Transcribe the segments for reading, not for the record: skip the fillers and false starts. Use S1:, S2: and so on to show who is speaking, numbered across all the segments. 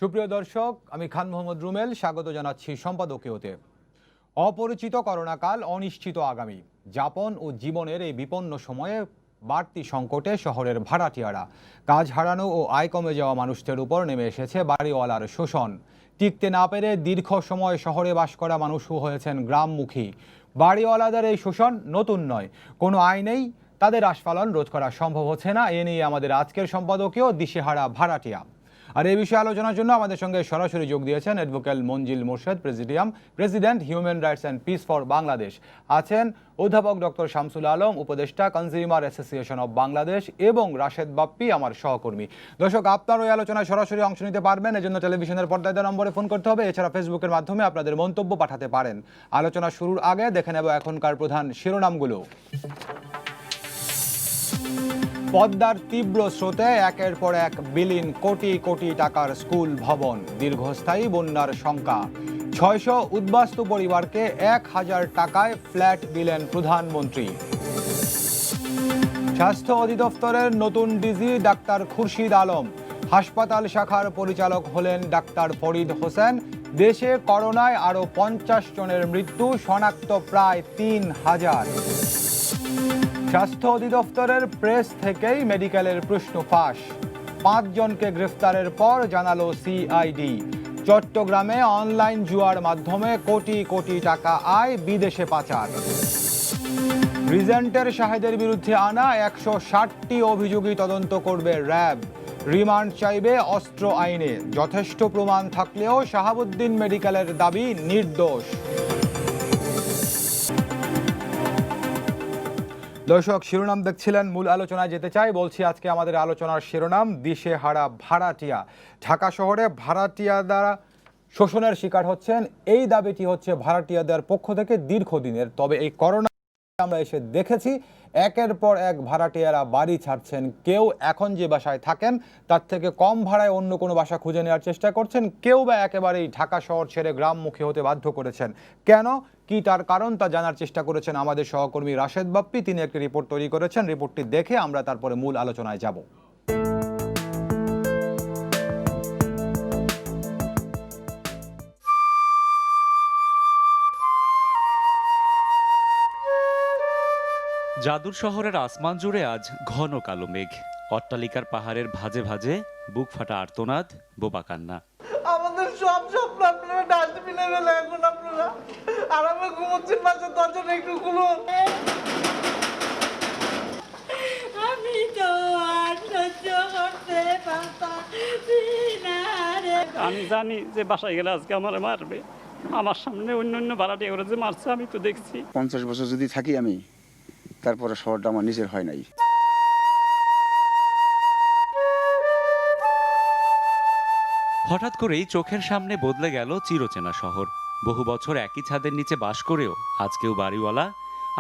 S1: সুপ্রিয় দর্শক, আমি খান মোহাম্মদ রুমেল স্বাগত জানাচ্ছি সম্পাদকীয়তে। অপরিচিত করোনাকাল, অনিশ্চিত আগামী যাপন ও জীবনের এই বিপন্ন সময়ে বাড়তি সংকটে শহরের ভাড়াটিয়ারা, কাজ হারানো ও আয় কমে যাওয়া মানুষদের উপর নেমে এসেছে বাড়িওয়ালার শোষণ। টিকতে না পেরে দীর্ঘ সময় শহরে বাস করা মানুষও হয়েছেন গ্রামমুখী। বাড়িওয়ালাদের এই শোষণ নতুন নয়, কোনো আইনেই তাদের আস্ফালন রোধ করা সম্ভব হচ্ছে না। এ নিয়ে আমাদের আজকের সম্পাদকীয় দিশেহারা ভাড়াটিয়া। আর এই বিষয়ে আলোচনার জন্য আমাদের সঙ্গে সরাসরি যোগ দিয়েছেন advocate Manzil Morshed, president human rights and piece for Bangladesh. আছেন অধ্যাপক ডক্টর শামসুল আলম, উপদেষ্টা কনজিউমার অ্যাসোসিয়েশন অব বাংলাদেশ, এবং রাশেদ বাপ্পি, আমার সহকর্মী। দর্শক, আপনার ওই আলোচনায় সরাসরি অংশ নিতে পারবেন, এজন্য টেলিভিশনের পর্দায় দেওয়া নম্বরে ফোন করতে হবে। এছাড়া ফেসবুকের মাধ্যমে আপনাদের মন্তব্য পাঠাতে পারেন। আলোচনা শুরুর আগে দেখে নেব এখনকার প্রধান শিরোনামগুলো। পদ্মার তীব্র স্রোতে একের পর এক বিলীন কোটি কোটি টাকার স্কুল ভবন, দীর্ঘস্থায়ী বন্যার শঙ্কা। 600 উদ্বাস্তু পরিবারকে 1000 টাকায় ফ্ল্যাট দিলেন প্রধানমন্ত্রী। স্বাস্থ্য অধিদপ্তরের নতুন ডিজি ডাক্তার খুরশিদ আলম, হাসপাতাল শাখার পরিচালক হলেন ডাক্তার ফরিদ হোসেন। দেশে করোনায় আরও 50 জনের মৃত্যু, শনাক্ত প্রায় 3000। স্বাস্থ্য অধিদপ্তরের প্রেস থেকেই মেডিকেলের প্রশ্ন ফাঁস, 5 জনকে গ্রেফতারের পর জানালো সিআইডি। চট্টগ্রামে অনলাইন জুয়ার মাধ্যমে কোটি কোটি টাকা আয়, বিদেশে পাচার। রিজেন্টের শাহেদের বিরুদ্ধে আনা 160টি অভিযোগই তদন্ত করবে র্যাব। রিমান্ড চাইবে অস্ত্র আইনে, যথেষ্ট প্রমাণ থাকলেও শাহাবুদ্দিন মেডিকেলের দাবি নির্দোষ। দর্শক, শিরোনাম দেখছিলেন, মূল আলোচনায় যেতে চাই। বলছি আজকে আমাদের আলোচনার শিরোনাম দিশেহারা ভাড়াটিয়া। ঢাকা শহরে ভাড়াটিয়া দ্বারা শোষণের শিকার হচ্ছেন, এই দাবিটি হচ্ছে ভাড়াটিয়াদের পক্ষ থেকে দীর্ঘদিনের। তবে এই করোনা আমরা এসে দেখেছি একের পর এক ভাড়াটিয়ারা বাড়ি ছাড়ছেন। কেউ এখন যে বাসায় থাকেন তার থেকে কম ভাড়ায় অন্য কোনো বাসা খুঁজে নেওয়ার চেষ্টা করছেন, কেউ বা একেবারেই ঢাকা শহর ছেড়ে গ্রামমুখী হতে বাধ্য করেছেন। কেন, কি তার কারণ, তা জানার চেষ্টা করেছেন আমাদের সহকর্মী রাশেদ বাপ্পি। তিনি একটি রিপোর্ট তৈরি করেছেন, রিপোর্টটি দেখে আমরা তারপরে মূল আলোচনায় যাব।
S2: জাদুর শহরের আসমান জুড়ে আজ ঘন কালো মেঘ, অট্টালিকার পাহাড়ের ভাঁজে ভাঁজে বুক ফাটা আর্তনাদ, বোবা কান্না।
S3: আমাদের সব স্বপ্ন আপনারা ডাস্টবিনে ফেলে, এখন আপনারা আরামে ঘুমোচ্ছেন, মাঝে দরজাটা একটু খুলুন।
S4: আমি তো আর সহ্য করতে পারছি না রে।
S5: আমি জানি যে বাসায় গেলে আজকে আমার মারবে, আমার সামনে অন্য ভাড়াটিয়া করে যে মারছে আমি তো দেখছি।
S6: 50 বছর যদি থাকি আমি, তারপরে শহরটা আমার নিজের হয় নাই।
S2: হঠাৎ করেই চোখের সামনে বদলে গেল চিরচেনা শহর। বহু বছর একই ছাদের নিচে বাস করেও আজ কেউ বাড়িওয়ালা,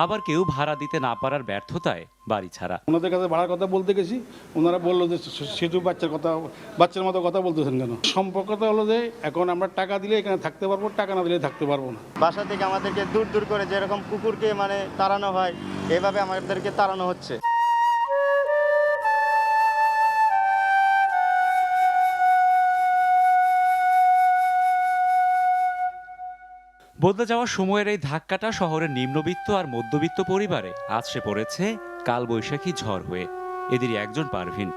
S2: আবার কেউ ভাড়া দিতে না পারার ব্যর্থতায় বাড়ি ছাড়া।
S7: ওনাদের কাছে ভাড়ার কথা বলতে গেছি, ওনারা বললো যে সেতু বাচ্চার মতো কথা বলতেছেন কেন। সম্পর্কটা হলো যে এখন আমরা টাকা দিলে এখানে থাকতে পারবো, টাকা না দিলে থাকতে পারবো না।
S8: বাসা থেকে আমাদেরকে দূর দূর করে যেরকম কুকুরকে তাড়ানো হয়, এভাবে আমাদেরকে তাড়ানো হচ্ছে।
S2: বদলে যাওয়া সময়ের এই ধাক্কাটা শহরের নিম্নবিত্ত আর মধ্যবিত্ত পরিবারে আছড়ে পড়েছে কালবৈশাখী ঝড় হয়ে। এদেরই একজন পারভিন।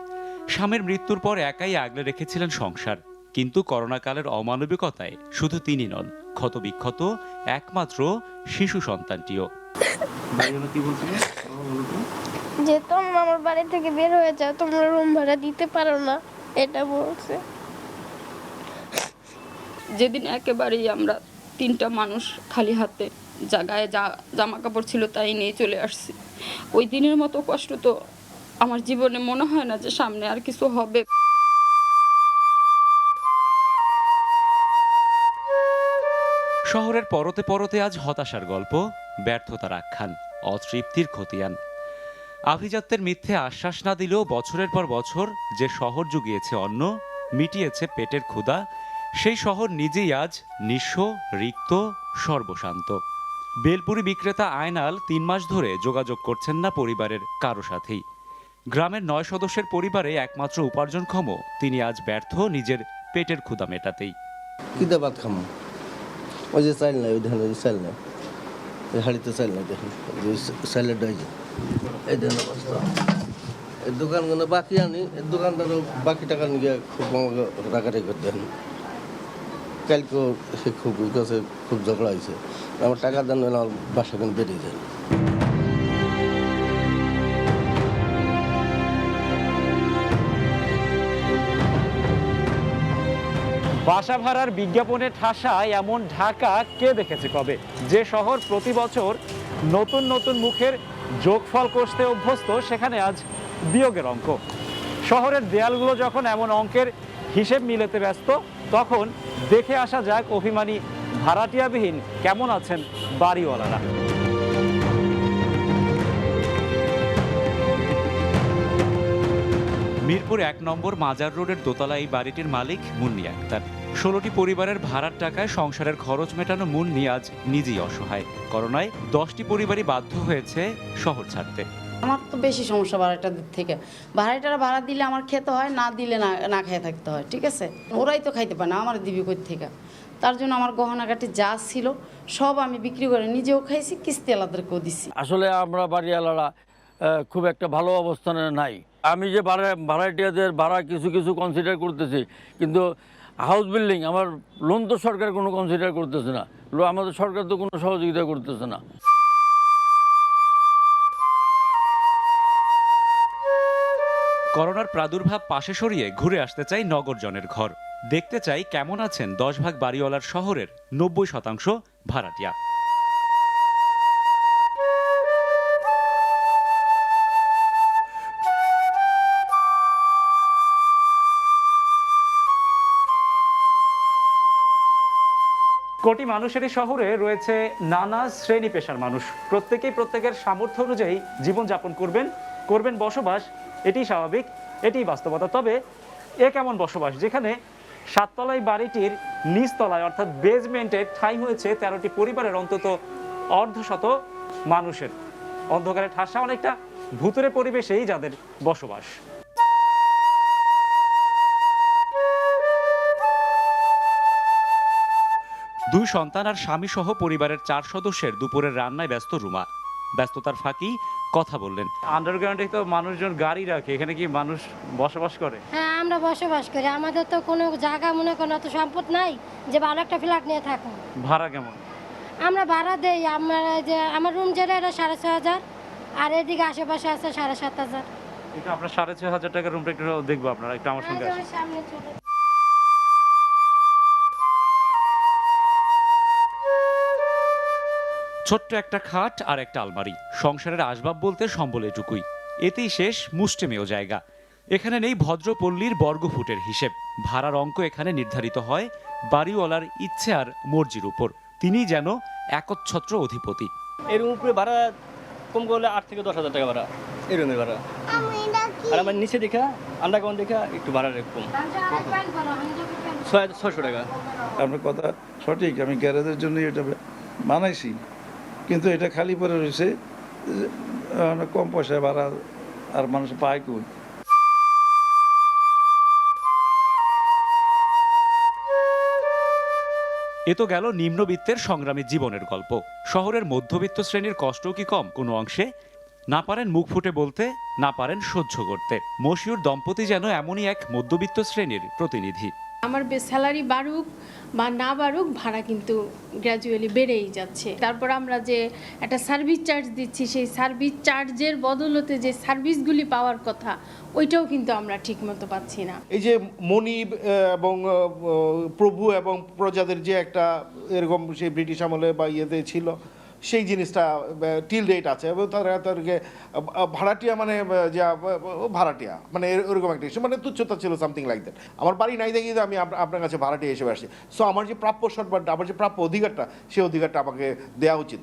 S2: স্বামীর মৃত্যুর পর একাই আগলে রেখেছিলেন সংসার, কিন্তু করোনাকালের অমানবিকতায় শুধু তিনি নন, ক্ষতবিক্ষত একমাত্র শিশু সন্তানটিও।
S9: যে তোমরা আমার বাড়ি থেকে বের হয়ে যাও, তোমরা রুম ভাড়া দিতে পারো না, এটা বলছে।
S4: যেদিন একেবারেই আমরা 3টা মানুষ খালি হাতে, জায়গায় যা জামা কাপড় ছিল তাই নিয়ে চলে আসছি, ওই দিনের মতো কষ্ট তো আমার জীবনে মনে হয় না যে সামনে আর কিছু হবে।
S2: শহরের পরতে পরতে আজ হতাশার গল্প, ব্যর্থতার আখ্যান, অতৃপ্তির খতিয়ান। আভিজাত্যের মিথ্যে আশ্বাস না দিলেও বছরের পর বছর যে শহর জুগিয়েছে অন্ন, মিটিয়েছে পেটের ক্ষুধা, সেই শহর নিজেই আজ নিঃস্ব, রিক্ত, সর্বশান্ত। বেলপুরি বিক্রেতা আয়নাল 3 মাস ধরে যোগাযোগ করছেন না পরিবারের কারো সাথেই। গ্রামের 9 সদস্যের পরিবারে একমাত্র উপার্জনক্ষম তিনি আজ ব্যর্থ নিজের পেটের ক্ষুধা মেটাতেই।
S10: কিদা ভাত খামো, ওই যে চাইল নাই, ওই দেখেন ওই চাইল নাই, ওই হাড়িতে চাইল নাই, দেখেন ওই চাইলের ডাই যে এই দেখেন অবস্থা। এই দোকানগুলো বাকি আনি, দোকানদারও বাকি টাকা নিয়ে খুব আমাকে রাগারাগি করতে দেন। কালকেও সে খুব কাছে খুব ঝগড়া হয়েছে, আমার টাকা দেন আমার বাসা কেন বেরিয়ে যায়।
S11: বাসা ভাড়ার বিজ্ঞাপনে ঠাসায় এমন ঢাকা কে দেখেছে কবে? যে শহর প্রতি বছর নতুন নতুন মুখের যোগফল কষতে অভ্যস্ত, সেখানে আজ বিয়োগের অঙ্ক। শহরের দেয়ালগুলো যখন এমন অঙ্কের হিসেব মিলাতে ব্যস্ত, তখন দেখে আসা যাক অভিমানী ভাড়াটিয়াবিহীন কেমন আছেন বাড়িওয়ালারা।
S2: মিরপুর ১ নম্বর মাজার রোডের দোতলা এই বাড়িটির মালিক মুন্নি আক্তার। ১৬টি পরিবারের ভাড়ার টাকায় সংসারের খরচ মেটানো মুন্নি আজ নিজেই অসহায়। করোনায় 10টি পরিবারই বাধ্য হয়েছে শহর ছাড়তে।
S12: আমার তো বেশি সমস্যা ভাড়াটার দিক থেকে। ভাড়াটারা ভাড়া দিলে আমার খেতে হয়, না দিলে না খেয়ে থাকতে হয়, ঠিক আছে? ওরাই তো খাইতে পারে না, আমার দিবি কই থেকে। তার জন্য আমার গহনাঘাটি যা ছিল সব আমি বিক্রি করে নিজেও খাইছি, কিস্তি আলাদাকেও দিচ্ছি।
S13: আসলে আমরা বাড়িওয়ালারা খুব একটা ভালো অবস্থানে নাই। আমি যে ভাড়াটিয়াদের ভাড়া কিছু কিছু কনসিডার করতেছি, কিন্তু হাউস বিল্ডিং আমার লোন তো সরকার কোনো কনসিডার করতেছে না, আমাদের সরকার তো কোনো সহযোগিতা করতেছে না।
S2: করোনার প্রাদুর্ভাব পাশে সরিয়ে ঘুরে আসতে চাই নগরজনের ঘর। দেখতে চাই কেমন আছেন 10 ভাগ বাড়িওয়ালার শহরের 90% ভাড়াটিয়া।
S11: কোটি মানুষের এই শহরে রয়েছে নানা শ্রেণী পেশার মানুষ। প্রত্যেকেই প্রত্যেকের সামর্থ্য অনুযায়ী জীবনযাপন করবেন বসবাস। এটি স্বাভাবিক, এটি বাস্তবতা। তবে এ কেমন বসবাস যেখানে 7 তলায় বাড়িটির নিচতলায় অর্থাৎ বেজমেন্টে ঠাঁই হয়েছে 13টি পরিবারের অন্তত অর্ধশত মানুষের। অন্ধকারে ঠাসা অনেকটা ভূতুরে পরিবেশেই যাদের বসবাস।
S2: দুই সন্তান আর স্বামী সহ পরিবারের 4 সদস্যের দুপুরের রান্নায় ব্যস্ত রুমা। ব্যস্ততার ফাঁকি কথা বললেন।
S11: আন্ডারগ্রাউন্ডে তো মানুষজন গাড়ি রাখে, এখানে কি মানুষ বসবাস করে?
S9: হ্যাঁ, আমরা বসবাস করি। আমাদের তো কোনো জায়গা মনে করেন অত সম্পদ নাই যে ভালো একটা ফ্ল্যাট নিয়ে থাকুন।
S11: ভাড়া কেমন?
S9: আমরা ভাড়া দেই, আমার রুম যেটা এটা 6,500, আর এদিকে আশেপাশে আছে 7,500।
S11: একটু আপনার 6,500 টাকার রুমটা একটু দেখবো, আপনারা একটু আমার সঙ্গে আসুন।
S9: সামনে চলে।
S2: ছোট্ট একটা খাট আর একটা আলমারি, সংসারের আসবাব বলতে সম্বল এটুকুই। এতেই শেষ মুষ্টিমেয় জায়গা। এখানে নেই ভদ্রপল্লীর বর্গফুটের হিসেব। ভাড়ার অঙ্ক এখানে নির্ধারিত হয় বাড়িওয়ালার ইচ্ছে আর মর্জির উপর। তিনিই যেন একচ্ছত্র অধিপতি।
S5: এই রুম উপরে ভাড়া কম করলে 8 থেকে 10,000 টাকা ভাড়া এই রুমের ভাড়া। আর আমার নিচে দেখা আন্ডারগ্রাউন্ড দেখা একটু ভাড়া কম, 600 টাকা।
S7: আপনার কথা সঠিক, আমি গ্যারেজের জন্য এটা বানাইছি, কিন্তু এটা খালি পরে রয়েছে, কম পয়সায় ভাড়া আর মানুষ পায় কই।
S2: এ তো গেল নিম্নবিত্তের সংগ্রামী জীবনের গল্প। শহরের মধ্যবিত্ত শ্রেণীর কষ্টও কি কম কোনো অংশে? না পারেন মুখ ফুটে বলতে, না পারেন সহ্য করতে। মশিউর দম্পতি যেন এমনই এক মধ্যবিত্ত শ্রেণীর প্রতিনিধি।
S9: আমার স্যালারি বাড়ুক বা না বাড়ুক, ভাড়া কিন্তু গ্র্যাজুয়ালি বেড়েই যাচ্ছে। তারপর আমরা যে একটা সার্ভিস চার্জ দিচ্ছি, সেই সার্ভিস চার্জের বদলতে যে সার্ভিসগুলি পাওয়ার কথা, ওইটাও কিন্তু আমরা ঠিকমতো পাচ্ছি না।
S3: এই যে মনিব এবং প্রভু এবং প্রজাদের যে একটা এরকম সেই ব্রিটিশ আমলে বা ইয়েতে ছিল, সেই জিনিসটা টিল ডেট আছে। এবং তাদেরকে ভাড়াটিয়া মানে যা ভাড়াটিয়া মানে এরকম একটা ইস্যু, মানে তুচ্ছতা ছিল, সামথিং লাইক দ্যাট। আমার বাড়ি নাই দেখি আমি আপনার কাছে ভাড়াটিয়া হিসেবে আসছি। সো আমার যে প্রাপ্য সম্মান, আমার যে প্রাপ্য অধিকারটা, সেই অধিকারটা আমাকে দেওয়া উচিত।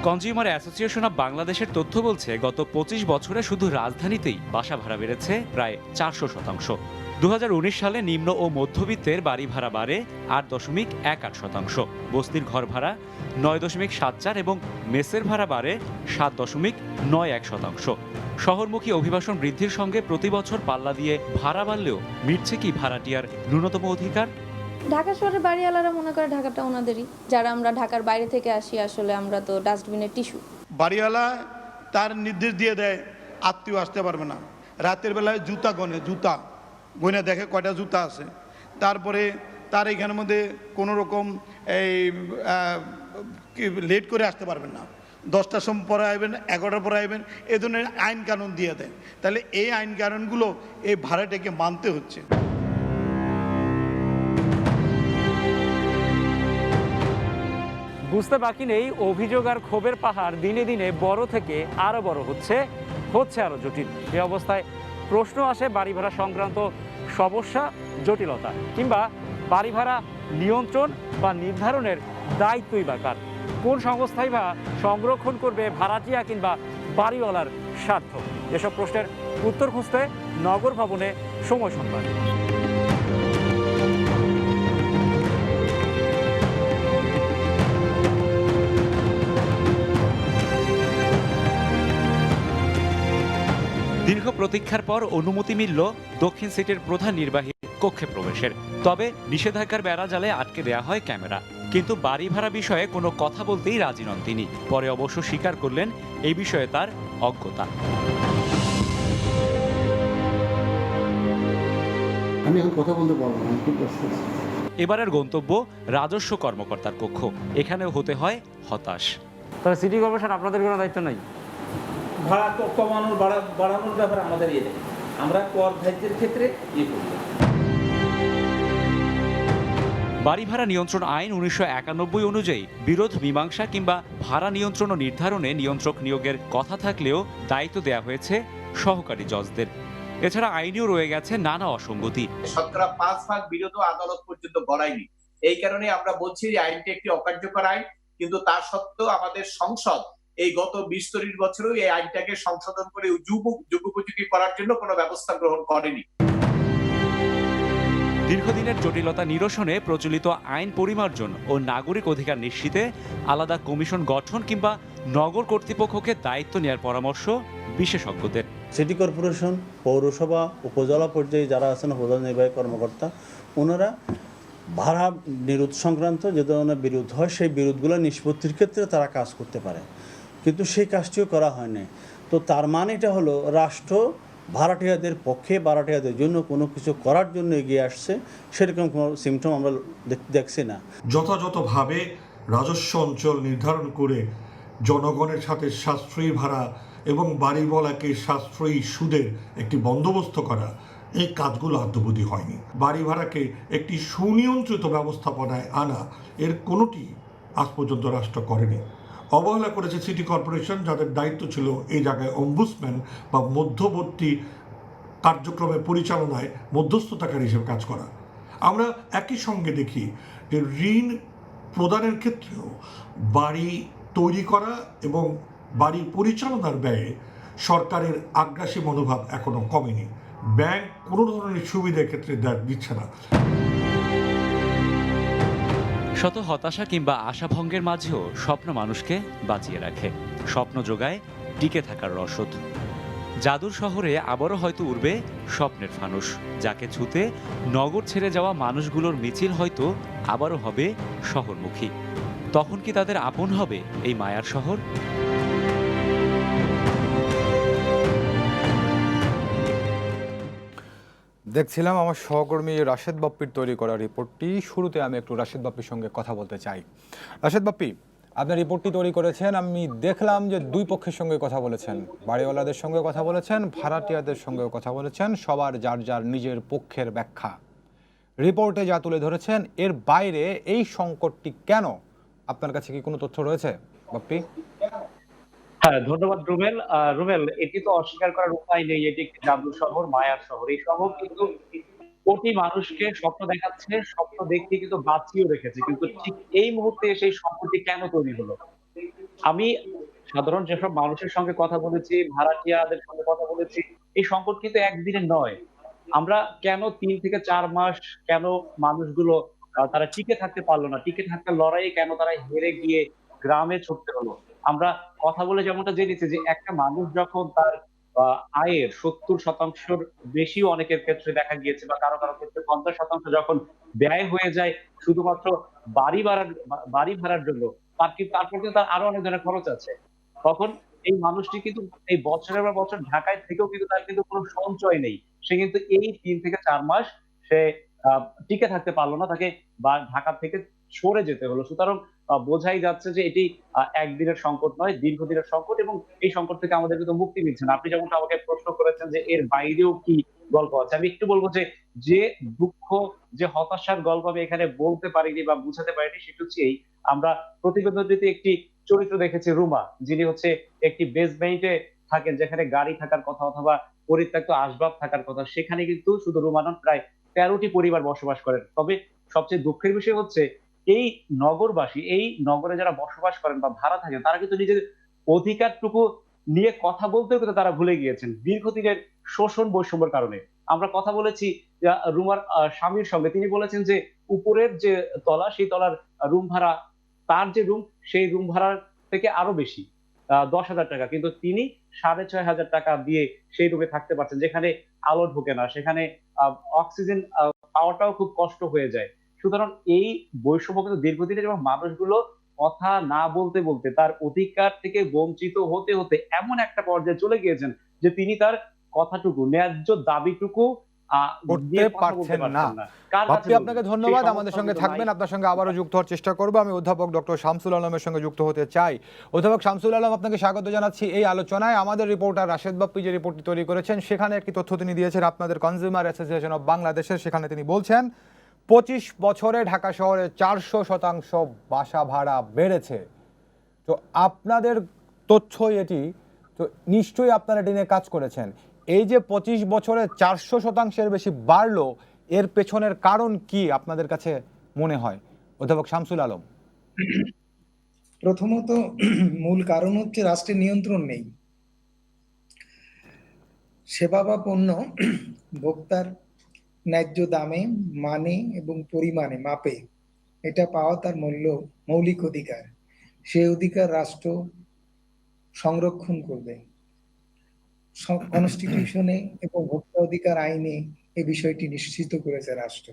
S2: কনজিউমার অ্যাসোসিয়েশন অব বাংলাদেশের তথ্য বলছে, গত 25 বছরে শুধু রাজধানীতেই বাসা ভাড়া বেড়েছে প্রায় 400%। 2019 সালে নিম্ন ও মধ্যবিত্তের বাড়ি ভাড়া বাড়ে 8.18%। বস্তির ঘর ভাড়া 9.74 এবং মেসের ভাড়া বাড়ে 7.91%। শহরমুখী অভিবাসন বৃদ্ধির সঙ্গে প্রতি বছর পাল্লা দিয়ে ভাড়া বাড়লেও মিটছে কি ভাড়াটিয়ার ন্যূনতম অধিকার?
S14: ঢাকা শহরের বাড়িওয়ালারা মনে করে ঢাকাটা ওনাদেরই, যারা আমরা ঢাকার বাইরে থেকে আসি আসলে আমরা তো ডাস্টবিনের টিস্যু।
S15: বাড়িওয়ালা তার নির্দেশ দিয়ে দেয় আত্মীয় আসতে পারবে না, রাতের বেলায় জুতা গনে দেখে কয়টা জুতা আছে, তারপরে তার এখানের মধ্যে কোনো রকম এই লেট করে আসতে পারবেন না, 10টার সময় পরে আইবেন, 11টার পরে আইবেন, এ ধরনের আইন কানুন দিয়ে দেয়। তাহলে এই আইন কানুনগুলো এই ভাড়াটাকে মানতে হচ্ছে।
S11: বুঝতে বাকি নেই, অভিযোগ আর ক্ষোভের পাহাড় দিনে দিনে বড় থেকে আরো বড় হচ্ছে আরো জটিল। এই অবস্থায় প্রশ্ন আসে বাড়ি ভাড়া সংক্রান্ত সমস্যা, জটিলতা কিংবা বাড়ি ভাড়া নিয়ন্ত্রণ বা নির্ধারণের দায়িত্বই বা কার? কোন সংস্থাই বা সংরক্ষণ করবে ভাড়াটিয়া কিংবা বাড়িওয়ালার স্বার্থ? এসব প্রশ্নের উত্তর খুঁজতে নগর ভবনে সময় সংবাদ।
S2: দীর্ঘ প্রতীক্ষার পর অনুমতি মিলল দক্ষিণ সিটির প্রধান নির্বাহী কক্ষে প্রবেশের। তবে নিষেধাজ্ঞার বেড়াজালে আটকে দেয়া হয় ক্যামেরা। কিন্তু বাড়ি ভাড়া বিষয়ে কোনো কথা বলতেই রাজি নন তিনি। পরে অবশ্য স্বীকার করলেন এই বিষয়ে তার অজ্ঞতা।
S16: আমি এখন কথা বলতে পারবো না, খুব ব্যস্ত।
S2: এবারের গন্তব্য রাজস্ব কর্মকর্তার কক্ষ। এখানেও হতে হয় হতাশ।
S11: তাহলে সিটি কর্পোরেশন আপনাদের কোনো দায়িত্ব নাই?
S17: ভাড়া কমানোর বাড়ানোর ব্যাপারে আমাদের ইয়ে নেই, আমরা কর ধার্যের ক্ষেত্রে ইয়ে করি।
S2: বাড়ি ভাড়া নিয়ন্ত্রণ আইন 1991 অনুযায়ী বিরোধ মীমাংসা কিংবা ভাড়া নিয়ন্ত্রণ ও নির্ধারণে নিয়ন্ত্রক নিয়োগের কথা থাকলেও দায়িত্ব দেয়া হয়েছে সহকারী জজদের। এছাড়া আইনেও রয়ে গেছে নানা অসঙ্গতি।
S18: শতকরা 5 ভাগ বিরোধ আদালত পর্যন্ত গড়ায়নি। এই কারণে আমরা বলছি যে আইনটি একটি অকার্যকর আইন, কিন্তু তা সত্ত্বেও আমাদের সংসদ এই গত 20-30 বছরেও এই আইনটাকে সংশোধন করে যুগোপযোগী করার জন্য কোনো ব্যবস্থা গ্রহণ করেনি।
S2: দীর্ঘদিনের জটিলতা নিরসনে প্রচলিত আইন পরিমার্জন ও নাগরিক অধিকার নিশ্চিতে আলাদা কমিশন গঠন কিংবা নগর কর্তৃপক্ষকে দায়িত্ব নেওয়ার পরামর্শ বিশেষজ্ঞদের।
S19: সিটি কর্পোরেশন, পৌরসভা, উপজেলা পর্যায়ে যারা আছেন প্রধান নির্বাহী কর্মকর্তা, ওনারা ভাড়া বিরোধ সংক্রান্ত যে ধরনের বিরোধ হয় সেই বিরোধগুলো নিষ্পত্তির ক্ষেত্রে তারা কাজ করতে পারে, কিন্তু সেই কাজটিও করা হয়নি। তো তার মানে এটা হলো রাষ্ট্র ভাড়াটিয়াদের পক্ষে, ভাড়াটিয়াদের জন্য কোনো কিছু করার জন্য এগিয়ে আসছে, সেরকম কোনো সিমটম আমরা দেখছি না।
S20: যথাযথভাবে রাজস্ব অঞ্চল নির্ধারণ করে জনগণের সাথে সাশ্রয়ী ভাড়া এবং বাড়িওয়ালাকে সাশ্রয়ী সুদের একটি বন্দোবস্ত করা, এই কাজগুলো আত্মবোধী হয়নি। বাড়ি ভাড়াকে একটি সুনিয়ন্ত্রিত ব্যবস্থাপনায় আনা, এর কোনোটি আজ পর্যন্ত রাষ্ট্র করেনি। অবহেলা করেছে সিটি কর্পোরেশন, যাদের দায়িত্ব ছিল এই জায়গায় অম্বুডসম্যান বা মধ্যবর্তী কার্যক্রমের পরিচালনায় মধ্যস্থতাকারী হিসেবে কাজ করা। আমরা একই সঙ্গে দেখি যে ঋণ প্রদানের ক্ষেত্রেও বাড়ি তৈরি করা এবং বাড়ি পরিচালনার ব্যয়ে সরকারের আগ্রাসী মনোভাব এখনো কমেনি। ব্যাংক কোনো ধরনের সুবিধার ক্ষেত্রে দিচ্ছে না।
S2: শত হতাশা কিংবা আশাভঙ্গের মাঝেও স্বপ্ন মানুষকে বাঁচিয়ে রাখে, স্বপ্ন যোগায় টিকে থাকার রসদ। জাদুর শহরে আবারও হয়তো উড়বে স্বপ্নের ফানুস, যাকে ছুতে নগর ছেড়ে যাওয়া মানুষগুলোর মিছিল হয়তো আবারও হবে শহরমুখী। তখন কি তাদের আপন হবে এই মায়ার শহর?
S1: দেখছিলাম আমার সহকর্মী রাশেদ বাপ্পির তৈরি করা রিপোর্টটি। শুরুতে আমি একটু রাশেদ বাপ্পির সঙ্গে কথা বলতে চাই। রাশেদ বাপ্পি, আপনার রিপোর্টটি তৈরি করেছেন, আমি দেখলাম যে দুই পক্ষের সঙ্গে কথা বলেছেন, বাড়িওয়ালাদের সঙ্গে কথা বলেছেন, ভাড়াটিয়াদের সঙ্গেও কথা বলেছেন, সবার যার যার নিজের পক্ষের ব্যাখ্যা রিপোর্টে যা তুলে ধরেছেন। এর বাইরে এই সংকটটি কেন, আপনার কাছে কি কোনো তথ্য রয়েছে বাপ্পি?
S11: হ্যাঁ, ধন্যবাদ রুমেল। রুমেল, এটি তো অস্বীকার করার উপায় নেই, এটি একটি জাদু শহর, মায়ার শহর। এই শহর কিন্তু কোটি মানুষকে স্বপ্ন দেখাচ্ছে, স্বপ্ন দেখতে কিন্তু বাঁচিয়েও রেখেছে, কিন্তু ঠিক এই মুহূর্তে সেই স্বপ্নটি কেন তৈরি হলো? আমি সাধারণ যেসব মানুষের সঙ্গে কথা বলেছি, ভাড়াটিয়াদের সঙ্গে কথা বলেছি, এই সংকট কিন্তু একদিনের নয়। আমরা কেন 3 থেকে 4 মাস কেন মানুষগুলো তারা টিকে থাকতে পারলো না, টিকে থাকার লড়াইয়ে কেন তারা হেরে গিয়ে গ্রামে ছুটতে হলো? আমরা কথা বলে যেমনটা জেনেছি যে একটা মানুষ যখন তার আয়ের 70% বেশি অনেকের ক্ষেত্রে দেখা গিয়েছে, বা কারো কারো ক্ষেত্রে 50% যখন ব্যয় হয়ে যায় শুধুমাত্র বাড়ি ভাড়ার জন্য, তারপর কিন্তু তার আরো অনেক ধরনের খরচ আছে। তখন এই মানুষটি কিন্তু এই বছরের পর বছর ঢাকায় থেকেও কিন্তু তার কিন্তু কোনো সঞ্চয় নেই। সে কিন্তু এই ৩ থেকে ৪ মাস সে টিকে থাকতে পারল না। তাকে ঢাকা থেকে সরে যেতে হলো। সুতরাং বোঝাই যাচ্ছে যে এটি একদিনের সংকট নয়, দীর্ঘদিনের সংকট, এবং এই সংকট থেকে আমাদের কিন্তু মুক্তি মিলছে না। আপনি যেমনটা আমাকে প্রশ্ন করেছেন যে এর বাইরেও কি গল্প আছে, আমি একটু বলবো যে দুঃখ, যে হতাশার গল্প আমি এখানে বলতে পারিনি বা বুঝাতে পারিনি, সেটা হচ্ছে এই, আমরা প্রতিবেদনটিতে একটি চরিত্র দেখেছি, রুমা, যিনি হচ্ছে একটি বেসমেন্টে থাকেন, যেখানে গাড়ি থাকার কথা অথবা পরিত্যক্ত আসবাব থাকার কথা। সেখানে কিন্তু শুধু রুমা নন, প্রায় 13টি পরিবার বসবাস করেন। তবে সবচেয়ে দুঃখের বিষয় হচ্ছে এই নগরবাসী, এই নগরে যারা বসবাস করেন বা ভাড়া থাকেন, তারা কিন্তু নিজেদের অধিকারটুকু নিয়ে কথা বলতেও কিন্তু তারা ভুলে গিয়েছেন দীর্ঘদিনের শোষণ বৈষম্যের কারণে। আমরা কথা বলেছি রুমার স্বামীর সঙ্গে, তিনি বলেছেন যে উপরের যে তলা, সেই তলার রুম ভাড়া, তার যে রুম, সেই রুম ভাড়ার থেকে আরো বেশি, 10,000 টাকা, কিন্তু তিনি 6,500 টাকা দিয়ে সেই রুমে থাকতে পারছেন, যেখানে আলো ঢোকে না, সেখানে অক্সিজেন পাওয়াটাও খুব কষ্ট হয়ে যায়। সুতরাং এই বৈষম্য কিন্তু দীর্ঘদিনের, এবং মানুষগুলো কথা না বলতে বলতে তার অধিকার থেকে বঞ্চিত হতে হতে এমন একটা পর্যায়ে চলে গিয়েছেন যে তিনি তার কথাটুকু, ন্যায্য দাবিটুকু
S1: করতে পারছেন না। বাপ্পি, আপনাকে ধন্যবাদ, আমাদের সঙ্গে থাকবেন। আপনার সঙ্গে আবারও যুক্ত হওয়ার চেষ্টা করবো। আমি অধ্যাপক ডক্টর শামসুল আলমের সঙ্গে যুক্ত হতে চাই। অধ্যাপক শামসুল আলম, আপনাকে স্বাগত জানাচ্ছি এই আলোচনায়। আমাদের রিপোর্টার রাশেদ বাপ্পি যে রিপোর্টটি তৈরি করেছেন, সেখানে একটি তথ্য তিনি দিয়েছেন আপনাদের কনজিউমার অ্যাসোসিয়েশন অব বাংলাদেশের। সেখানে তিনি বলছেন 25 বছরে ঢাকা শহরে 400% বাসা ভাড়া বেড়েছে। তো আপনাদের তথ্যই এটি, তো নিশ্চয়ই আপনারা এটি নিয়ে কাজ করেছেন। এই যে 25 বছরে 400% বেশি বাড়লো, এর পেছনের কারণ কি আপনাদের কাছে মনে হয়, অধ্যাপক শামসুল আলম?
S21: প্রথমত মূল কারণ হচ্ছে রাষ্ট্রের নিয়ন্ত্রণ নেই। সেবা বা পণ্য ভোক্তার ন্যায্য দামে, মানে এবং পরিমাণে মাপে এটা পাওয়া তার মৌলিক অধিকার। সেই অধিকার রাষ্ট্র সংরক্ষণ করবে। কনস্টিটিউশনে এবং ভোক্তা অধিকার আইনে এই বিষয়টি নিশ্চিত করেছে রাষ্ট্র।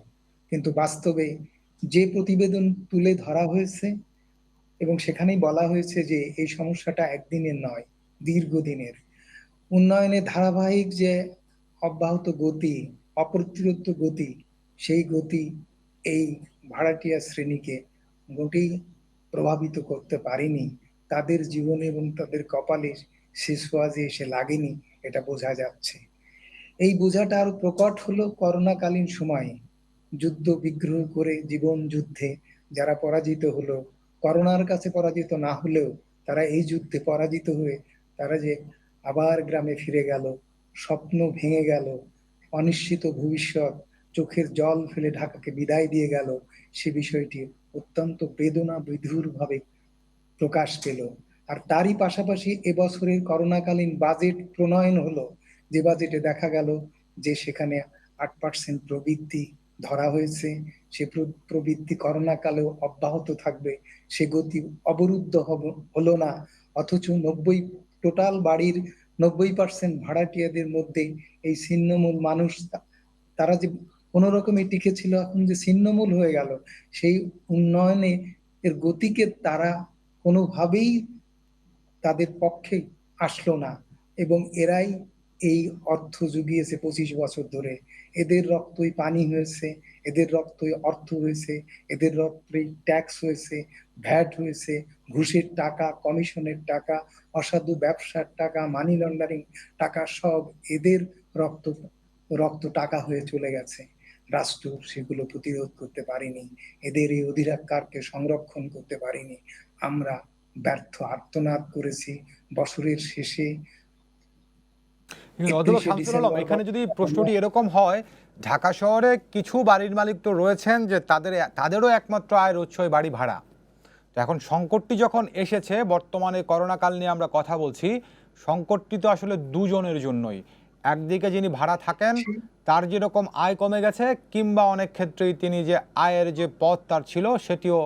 S21: কিন্তু বাস্তবে যে প্রতিবেদন তুলে ধরা হয়েছে এবং সেখানেই বলা হয়েছে যে এই সমস্যাটা একদিনের নয়, দীর্ঘদিনের। উন্নয়নের ধারাবাহিক যে অব্যাহত গতি, অপ্রতিরোধ্য গতি, সেই গতি এই ভাড়াটিয়া শ্রেণীকে মোটেই প্রভাবিত করতে পারেনি। তাদের জীবনে এবং তাদের কপালে শেষ হওয়া যে এসে লাগেনি, এটা বোঝা যাচ্ছে। এই বোঝাটা আরো প্রকট হলো করোনাকালীন সময়ে। যুদ্ধ বিগ্রহ করে জীবন যুদ্ধে যারা পরাজিত হলো, করোনার কাছে পরাজিত না হলেও তারা এই যুদ্ধে পরাজিত হয়ে তারা যে আবার গ্রামে ফিরে গেল, স্বপ্ন ভেঙে গেল, অনিশ্চিত ভবিষ্যৎ, চোখের জল ফেলে ঢাকাকে বিদায় দিয়ে গেল, সে বিষয়টি অত্যন্ত বেদনা বিধুর ভাবে প্রকাশ পেল। আর তারই পাশাপাশি এবছরের করোনাকালীন বাজেট প্রণয়ন হলো, যে বাজেটে দেখা গেল যে সেখানে 8% প্রবৃদ্ধি ধরা হয়েছে। সে প্রবৃদ্ধি করোনাকালেও অব্যাহত থাকবে, সে গতি অবরুদ্ধ হলো না। অথচ টোটাল বাড়ির 90% ভাড়াটিয়াদের মধ্যে এই ছিন্নমূল মানুষ, তারা যে কোনো রকমে টিকে ছিল, এখন যে ছিন্নমূল হয়ে গেল, সেই উন্নয়নে এর গতিকে তারা কোনোভাবেই তাদের পক্ষে আসলো না। এবং এরাই এই অর্থ জুগিয়েছে 25 বছর ধরে। এদের রক্তই পানি হয়েছে, এদের রক্তই অর্থ হয়েছে, এদের রক্তই ট্যাক্স হয়েছে, ভ্যাট হয়েছে, ঘুষের টাকা, কমিশনের টাকা, অসাধু ব্যবসার টাকা, মানি লন্ডারিং টাকা, সব এদের রক্ত টাকা হয়ে চলে গেছে। রাষ্ট্র সেগুলো প্রতিরোধ করতে পারেনি, এদের এই অধিকারকে সংরক্ষণ করতে পারেনি। আমরা ব্যর্থ আর্তনাদ করেছি বছরের শেষে।
S1: অধ্যাপক শামসুল আলম, এখানে যদি প্রশ্নটি এরকম হয়, ঢাকা শহরে কিছু বাড়ির মালিক তো রয়েছেন যে তাদেরও একমাত্র আয়ের উৎসই বাড়ি ভাড়া। তো এখন সংকটটি যখন এসেছে, বর্তমানে করোনাকাল নিয়ে আমরা কথা বলছি, সংকটটি তো আসলে দুজনের জন্যই। একদিকে যিনি ভাড়া থাকেন তার যেরকম আয় কমে গেছে, কিংবা অনেক ক্ষেত্রেই তিনি যে আয়ের যে পথ তার ছিল সেটিও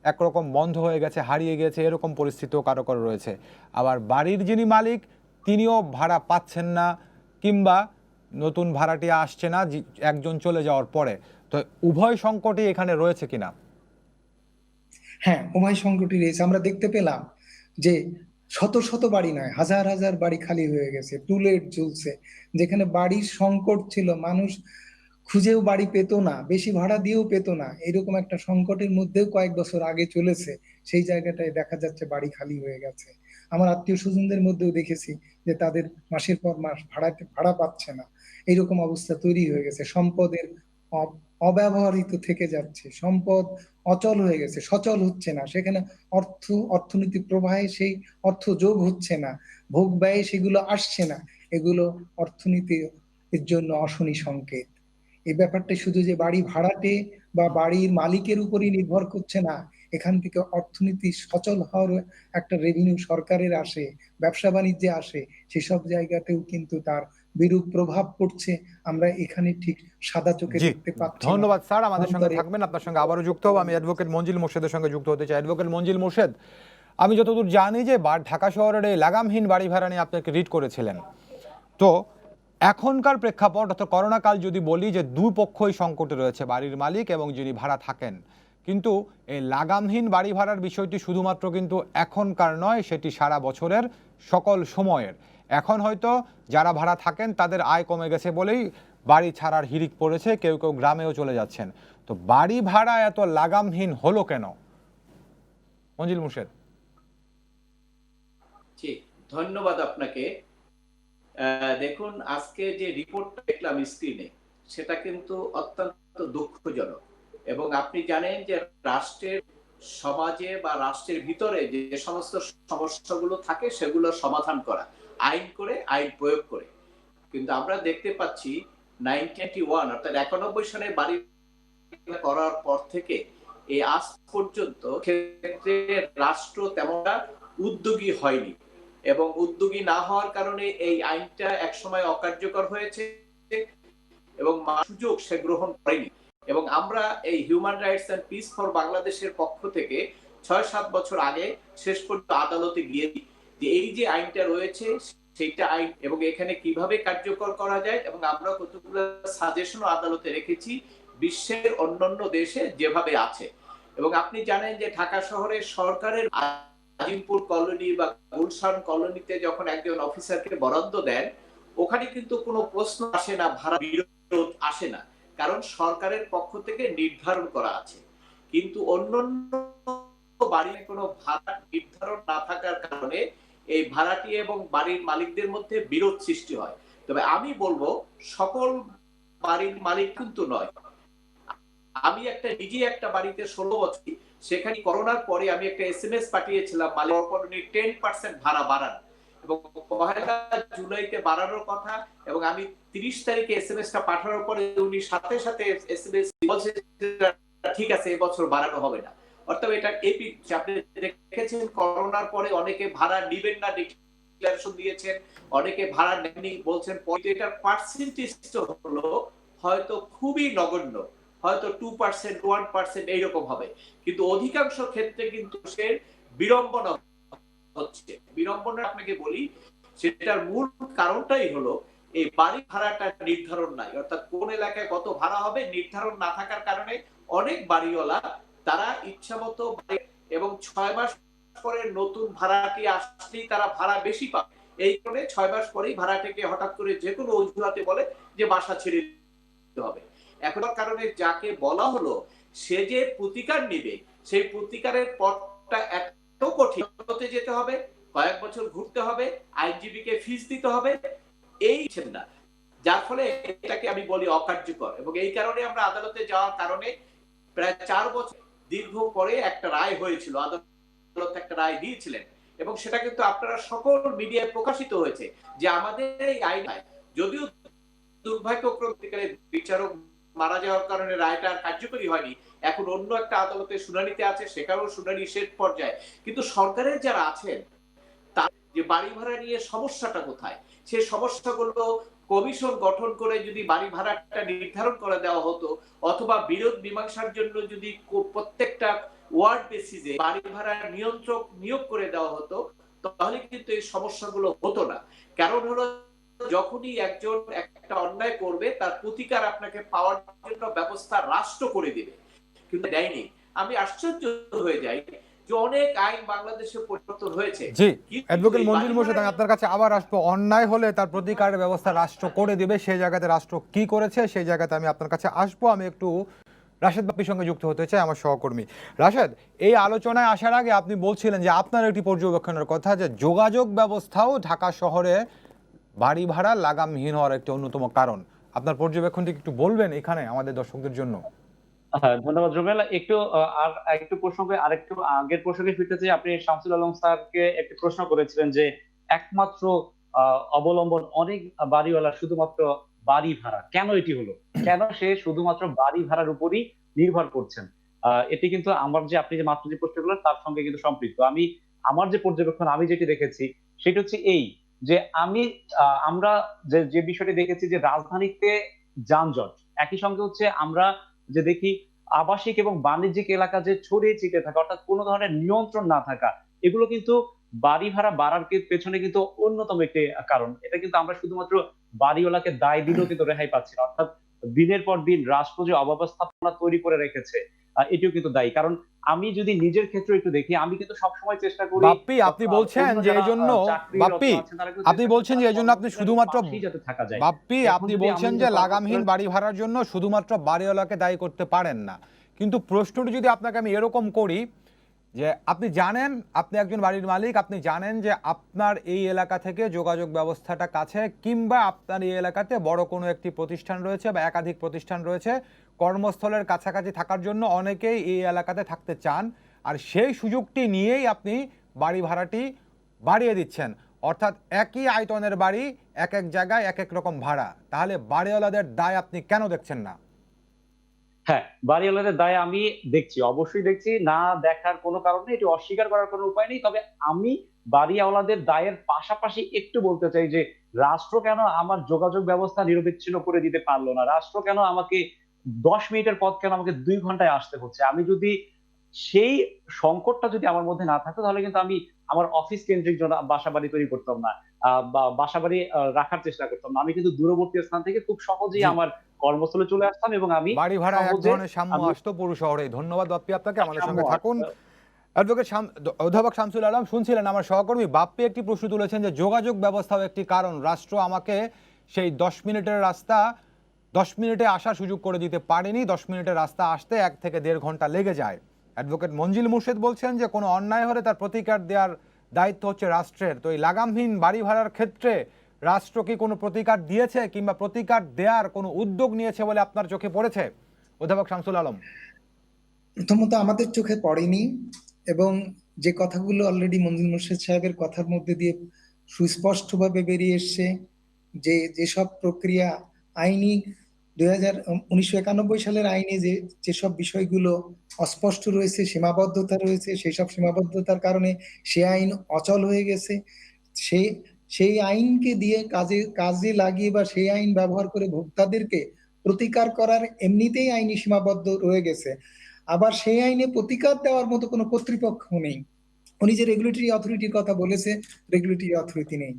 S1: একরকম বন্ধ হয়ে গেছে, হারিয়ে গেছে, এরকম পরিস্থিতিও কারো কারো রয়েছে। আবার বাড়ির যিনি মালিক তিনিও ভাড়া পাচ্ছেন না, কিংবা নতুন ভাড়াটিয়া আসছে না একজন চলে যাওয়ার পরে। তো উভয় সংকটই এখানে রয়েছে কিনা?
S21: হ্যাঁ, উভয় সংকটই রয়েছে। আমরা দেখতে পেলাম যে শত শত বাড়ি নয়, হাজার হাজার বাড়ি খালি হয়ে গেছে, টুলেট ঝুলছে। যেখানে বাড়ির সংকট ছিল, মানুষ খুঁজেও বাড়ি পেত না, বেশি ভাড়া দিয়েও পেত না, এরকম একটা সংকটের মধ্যেও কয়েক বছর আগে চলেছে, সেই জায়গাটায় দেখা যাচ্ছে বাড়ি খালি হয়ে গেছে। আমার আত্মীয় স্বজনদের মধ্যেও দেখেছি যে তাদের মাসের পর মাস ভাড়া পাচ্ছে না, এইরকম অবস্থা তৈরি হয়ে গেছে। সম্পদের অব্যবহৃত থেকে যাচ্ছে, সম্পদ অচল হয়ে গেছে, সচল হচ্ছে না। সেখানে অর্থনীতি প্রবাহে সেই অর্থ যোগ হচ্ছে না, ভোগ ব্যয়ে সেগুলো আসছে না। এগুলো অর্থনীতির জন্য অশনি সংকেত। এই ব্যাপারটা শুধু যে বাড়ি ভাড়াটে বা বাড়ির মালিকের উপরই নির্ভর করছে না, এখান থেকে অর্থনীতি সচল হওয়ার একটা রেভিনিউ সরকারের আসে, ব্যবসা বাণিজ্যে আসে, সেসব জায়গাতেও কিন্তু তার বিরূপ প্রভাব পড়ছে। আমরা এখানে ঠিক সাদা চোখে দেখতে পাচ্ছি।
S1: ধন্যবাদ স্যার, আমাদের সঙ্গে থাকবেন। আপনার সঙ্গে আবারও যুক্ত হব। আমি অ্যাডভোকেট মঞ্জিল মোর্শেদের সঙ্গে যুক্ত হতে চাই। অ্যাডভোকেট মঞ্জিল মোর্শেদ, আমি যতদূর জানি যে ঢাকা শহরের এই লাগামহীন বাড়ি ভাড়া নিয়ে আপনাকে রিট করেছিলেন। তো এখনকার প্রেক্ষাপট অর্থাৎ করোনা কাল যদি বলি যে দুই পক্ষই সংকটে রয়েছে, বাড়ির মালিক এবং যিনি ভাড়া থাকেন, কিন্তু এই লাগামহীন বাড়ি ভাড়ার বিষয়টি শুধুমাত্র কিন্তু এখনকার নয়, সেটি সারা বছরের সকল সময়ের। এখন হয়তো যারা ভাড়া থাকেন তাদের আয় কমে গেছে বলেই বাড়ি ছাড়ার হিড়িক পড়েছে, কেউ কেউ গ্রামেও চলে যাচ্ছেন। তো বাড়ি ভাড়া এত লাগামহীন হলো কেন? মঞ্জিল মোর্শেদ।
S18: ধন্যবাদ আপনাকে। দেখুন, আজকে যে রিপোর্টটা দেখলাম স্ক্রিনে, সেটা কিন্তু অত্যন্ত দুঃখজনক। এবং আপনি জানেন যে রাষ্ট্রের সমাজে বা রাষ্ট্রের ভিতরে যে সমস্ত সমস্যাগুলো থাকে সেগুলো সমাধান করা, আইন করে, আইন প্রয়োগ করে। কিন্তু আমরা দেখতে পাচ্ছি 1991 অর্থাৎ 91 সনে বাড়ি করার পর থেকে এই আজ পর্যন্ত ক্ষেত্রে রাষ্ট্র তেমনটা উদ্যোগী হয়নি, এবং উদ্যোগী না হওয়ার কারণে এই আইনটা একসময় অকার্যকর হয়েছে এবং সুযোগ সে গ্রহণ করেনি। এবং আমরা এই human rights and piece for বাংলাদেশের পক্ষ থেকে 6-7 বছর আগে শেষ পর্যন্ত আদালতে গিয়ে যে এই যে আইনটা রয়েছে সেইটা আইন এবং এখানে কিভাবে কার্যকর করা যায়, এবং আমরা কতগুলো সাজেশনও আদালতে রেখেছি বিশ্বের অন্যান্য দেশে যেভাবে আছে। এবং আপনি জানেন যে ঢাকা শহরের সরকারের আজিমপুর কলোনি বা গুলশান কলোনিতে যখন একজন অফিসারকে বরাদ্দ দেন, ওখানে কিন্তু কোনো প্রশ্ন আসে না, ভাড়া বিরোধ আসে না, কারণ সরকারের পক্ষ থেকে নির্ধারণ করা আছে। কিন্তু অন্যান্য বাড়ির কোনো ভাড়া নির্ধারণ না থাকার কারণে এই ভাড়াটি এবং বাড়ির মালিকদের মধ্যে বিরোধ সৃষ্টি হয়। তবে আমি বলবো সকল বাড়ির মালিক কিন্তু নয়। আমি নিজে একটা বাড়িতে 16 বছর, সেখানে করোনার পরে আমি একটা SMS পাঠিয়েছিলাম মালিক কলোনি 10% ভাড়া বাড়ান, এবং 1 জুলাইতে বাড়ানোর কথা, এবং আমি 30 তারিখে SMS-টা পাঠানোর পরে উনি সাথে সাথে SMS বলছে ঠিক আছে এবছর বাড়ানো হবে না। অর্থাৎ এটা এপিক, আপনি দেখেছেন করোনার পরে অনেকে ভাড়া নেবেন না ডিক্লারেশন দিয়েছেন, অনেকে ভাড়া নেননি বলছেন, এটার পার্সেন্টেজ হলো হয়তো খুবই নগণ্য, হয়তো 2%, 1% এইরকম হবে, কিন্তু অধিকাংশ ক্ষেত্রে কিন্তু সে বিড়ম্বনা হচ্ছে। বিড়ম্বনা আপনাকে বলি, সেটার মূল কারণটাই হলো এই বাড়ি ভাড়াটা নির্ধারণ নাই, অর্থাৎ কোন এলাকায় কত ভাড়া হবে নির্ধারণ না থাকার কারণে অনেক বাড়িওয়ালা তারা ইচ্ছা মতো, এবং 6 মাস পরে নতুন ভাড়াটি আসলেই তারা ভাড়া বেশি পাবে, এই কারণে 6 মাস পরেই ভাড়াটিকে হঠাৎ করে যে কোনো অজুহাতে বলে যে বাসা ছেড়ে দিতে হবে। এখনকার কারণে যাকে বলা হলো সে যে প্রতিকার নিবে, সেই প্রতিকারের পথটা এত কঠিন, হতে যেতে হবে, কয়েক বছর ঘুরতে হবে, আইনজীবীকে ফিস দিতে হবে, এই না, যার ফলে এটাকে আমি বলি অকার্যকর। এবং এই কারণে আমরা আদালতে যাওয়ার কারণে প্রায় 4 বছর দীর্ঘ পরে একটা রায় হয়েছিল, আদালত একটা রায় দিয়েছিলেন, এবং সেটা কিন্তু আপনারা সকল মিডিয়ায় প্রকাশিত হয়েছে যে আমাদের এই আইন, যদিও দুর্ভাগ্যক্রমে বিচারক মারা যাওয়ার কারণে রায়টা কার্যকরী হয়নি, এখন অন্য একটা আদালতে শুনানিতে আছে, সেখানেও শুনানি শেষ পর্যায়ে, কিন্তু সরকারের যারা আছেন তার যে বাড়ি ভাড়া নিয়ে সমস্যাটা কোথায়, সেই সমস্যাগুলো কমিশন গঠন করে যদি বাড়ি ভাড়াটা নির্ধারণ করে দেওয়া হতো, অথবা বিরোধ মীমাংসার জন্য যদি প্রত্যেকটা ওয়ার্ড বেসিসে বাড়ি ভাড়া নিয়ন্ত্রক নিয়োগ করে দেওয়া হতো, তাহলে কিন্তু এই সমস্যাগুলো হতো না। কারণ হলো যখনই একজন একটা অন্যায় করবে তার প্রতিকার আপনাকে পাওয়ার জন্য ব্যবস্থা রাষ্ট্র করে দিবে, কিন্তু দেয়নি। আমি আশ্চর্য হয়ে যাই যে অনেক আইন বাংলাদেশে পরিবর্তন হয়েছে।
S1: জি, অ্যাডভোকেট মঞ্জুল মোর্শেদ, আমি আপনার কাছে আবার আসবো। অন্যায় হলে তার প্রতিকারের ব্যবস্থা রাষ্ট্র করে দিবে, সেই জায়গাতে রাষ্ট্র কি করেছে সেই জায়গাতে আমি আপনার কাছে আসবো। আমি একটু রাশেদ বাপ্পির সঙ্গে যুক্ত হতে চাই, আমার সহকর্মী। রাশেদ, এই আলোচনায় আসার আগে আপনি বলছিলেন যে আপনার একটি পর্যবেক্ষণের কথা যে যোগাযোগ ব্যবস্থাও ঢাকা শহরে বাড়ি ভাড়া লাগামহীন হওয়ার একটি অন্যতম কারণ। আপনার পর্যবেক্ষণটি একটু বলবেন এখানে আমাদের দর্শকদের জন্য?
S11: হ্যাঁ, ধন্যবাদ রুমেল। একটু প্রসঙ্গে আরেকটু আগের প্রসঙ্গে ফিরতে চাই। আপনি শামসুল আলম স্যারকে একটি প্রশ্ন করেছিলেন যে একমাত্র অবলম্বন অনেক বাড়িওয়ালা শুধুমাত্র বাড়ি ভাড়া, কেন এটি হলো, কেন সে শুধুমাত্র বাড়ি ভাড়ার উপরই নির্ভর করছেন? এটি কিন্তু আমার যে আপনি যে মাত্র যে প্রশ্ন করলেন তার সঙ্গে কিন্তু সম্পৃক্ত। আমার যে পর্যবেক্ষণ আমি যেটি দেখেছি সেটি হচ্ছে এই যে আমরা যে বিষয়টি দেখেছি যে রাজধানীতে যানজট, একই সঙ্গে হচ্ছে আমরা যে দেখি আবাসিক এবং বাণিজ্যিক এলাকা যে ছড়িয়ে ছিটিয়ে থাকা, অর্থাৎ কোনো ধরনের নিয়ন্ত্রণ না থাকা, এগুলো কিন্তু বাড়ি ভাড়া বাড়ার পেছনে কিন্তু অন্যতম একটি কারণ। এটা কিন্তু আমরা শুধুমাত্র বাড়িওয়ালাকে দায় দিলেও কিন্তু রেহাই পাচ্ছি না, অর্থাৎ দিনের পর দিন রাষ্ট্র যে অব্যবস্থাপনা তৈরি করে রেখেছে এটিও কিন্তু দায়ী। কারণ আমি যদি নিজের ক্ষেত্রে একটু দেখি, আমি কিন্তু সবসময় চেষ্টা করি।
S1: বাপ্পি, আপনি বলছেন যে এই জন্য আপনি শুধুমাত্র বাপ্পি আপনি বলছেন যে লাগামহীন বাড়ি ভাড়ার জন্য শুধুমাত্র বাড়িওয়ালাকে দায়ী করতে পারেন না, কিন্তু প্রশ্নটি যদি আপনাকে আমি এরকম করি যে আপনি জানেন, আপনি একজন বাড়ির মালিক, আপনি জানেন যে আপনার এই এলাকা থেকে যোগাযোগ ব্যবস্থাটা কাছে, কিংবা আপনার এই এলাকাতে বড় কোনো একটি প্রতিষ্ঠান রয়েছে বা একাধিক প্রতিষ্ঠান রয়েছে, কর্মস্থলের কাছাকাছি থাকার জন্য অনেকেই এই এলাকাতে থাকতে চান, আর সেই সুযোগটি নিয়েই আপনি বাড়ি ভাড়াটি বাড়িয়ে দিচ্ছেন। অর্থাৎ একই আয়তনের বাড়ি এক এক জায়গায় এক এক রকম ভাড়া, তাহলে বাড়িওয়ালাদের দায় আপনি কেন দেখছেন না?
S11: হ্যাঁ, বাড়িওয়ালাদের দায় আমি দেখছি, অবশ্যই দেখছি, না দেখার কোনো কারণ নেই, এটি অস্বীকার করার কোনো উপায় নেই। তবে আমি বাড়িওয়ালাদের দায়ের পাশাপাশি একটু বলতে চাই যে রাষ্ট্র কেন আমার যোগাযোগ ব্যবস্থা নিরবিচ্ছিন্ন করে দিতে পারলো না? রাষ্ট্র কেন আমাকে 10 মিনিটের পথ কেন আমাকে 2 ঘন্টায় আসতে হচ্ছে? আমি যদি সেই সংকটটা যদি আমার মধ্যে না থাকতো তাহলে কিন্তু আমি আমার অফিস কেন্দ্রিক বাসা বাড়ি তৈরি করতাম না, বা বাসা বাড়ি রাখার চেষ্টা করতাম না। আমি কিন্তু দূরবর্তী স্থান থেকে খুব সহজেই আমার কর্মস্থলে চলে আসতাম এবং আমি
S1: বাড়ি ভাড়া এক ধরনের সাম্য আসতো পুরো শহরে। ধন্যবাদ বাপ্পি আপনাকে, আমাদের সঙ্গে থাকুন। অ্যাডভোকেট অধ্যাপক শামসুল আলম শুনছিলেন আমার সহকর্মী বাপ্পি একটি প্রশ্ন তুলেছেন যে যোগাযোগ ব্যবস্থাও একটি কারণ, রাষ্ট্র আমাকে সেই 10 মিনিটের রাস্তা 10 মিনিটে আসার সুযোগ করে দিতে পারেনি, 10 মিনিটের রাস্তা আসতে 1 থেকে 1.5 ঘন্টা লেগে যায়। অ্যাডভোকেট মঞ্জিল মোর্শেদ বলছেন যে কোনো অন্যায় হলে তার প্রতিকার দেওয়ার দায়িত্ব হচ্ছে রাষ্ট্রের। তো এই লাগামহীন বাড়ি ভাড়ার ক্ষেত্রে রাষ্ট্র কি কোনো প্রতিকার দিয়েছে কিংবা প্রতিকার দেওয়ার কোনো উদ্যোগ নিয়েছে বলে আপনার চোখে পড়েছে অধ্যাপক শামসুল আলম?
S21: প্রথমত আমাদের চোখে পড়েনি, এবং যে কথাগুলো অলরেডি মঞ্জুর মোর্শেদ সাহেবের কথার মধ্যে দিয়ে সুস্পষ্টভাবে বেরিয়ে এসছে যে যেসব প্রক্রিয়া আইনি 1991 সালের আইনে যেসব বিষয়গুলো অস্পষ্ট রয়েছে, সীমাবদ্ধতা রয়েছে, সেই সব সীমাবদ্ধতার কারণে সে আইন অচল হয়ে গেছে। সেই আইনকে দিয়ে কাজে লাগিয়ে বা সেই আইন ব্যবহার করে ভোক্তাদেরকে প্রতিকার করার এমনিতেই আইনি সীমাবদ্ধ রয়ে গেছে। আবার সেই আইনে প্রতিকার দেওয়ার মতো কোনো কর্তৃপক্ষ নেই। উনি যে রেগুলেটরি অথরিটির কথা বলেছে, রেগুলেটরি অথরিটি নেই।